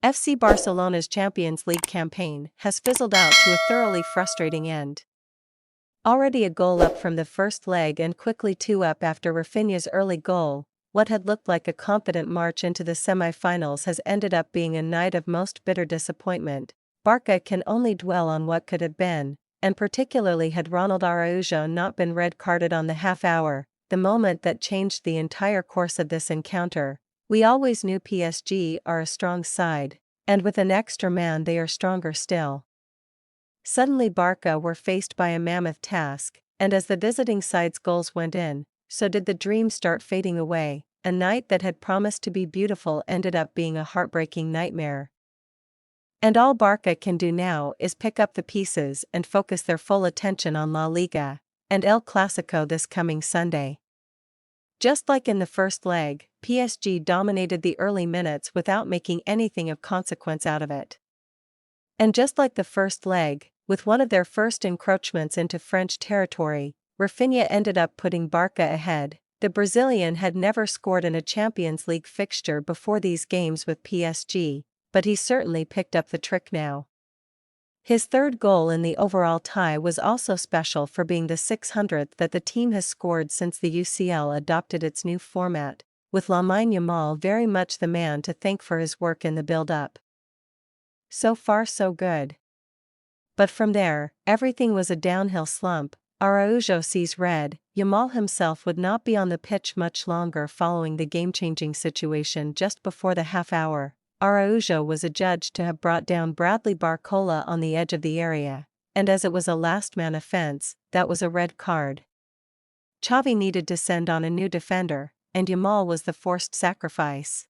FC Barcelona's Champions League campaign has fizzled out to a thoroughly frustrating end. Already a goal up from the first leg and quickly two up after Rafinha's early goal, what had looked like a confident march into the semi-finals has ended up being a night of most bitter disappointment. Barca can only dwell on what could have been, and particularly had Ronald Araujo not been red-carded on the half-hour, the moment that changed the entire course of this encounter. We always knew PSG are a strong side, and with an extra man they are stronger still. Suddenly Barca were faced by a mammoth task, and as the visiting side's goals went in, so did the dream start fading away. A night that had promised to be beautiful ended up being a heartbreaking nightmare. And all Barca can do now is pick up the pieces and focus their full attention on La Liga and El Clasico this coming Sunday. Just like in the first leg, PSG dominated the early minutes without making anything of consequence out of it. And just like the first leg, with one of their first encroachments into French territory, Rafinha ended up putting Barca ahead. The Brazilian had never scored in a Champions League fixture before these games with PSG, but he certainly picked up the trick now. His third goal in the overall tie was also special for being the 600th that the team has scored since the UCL adopted its new format, with Lamine Yamal very much the man to thank for his work in the build-up. So far so good. But from there, everything was a downhill slump. Araujo sees red. Yamal himself would not be on the pitch much longer following the game-changing situation just before the half-hour. Araujo was adjudged to have brought down Bradley Barcola on the edge of the area, and as it was a last-man offense, that was a red card. Xavi needed to send on a new defender, and Yamal was the forced sacrifice.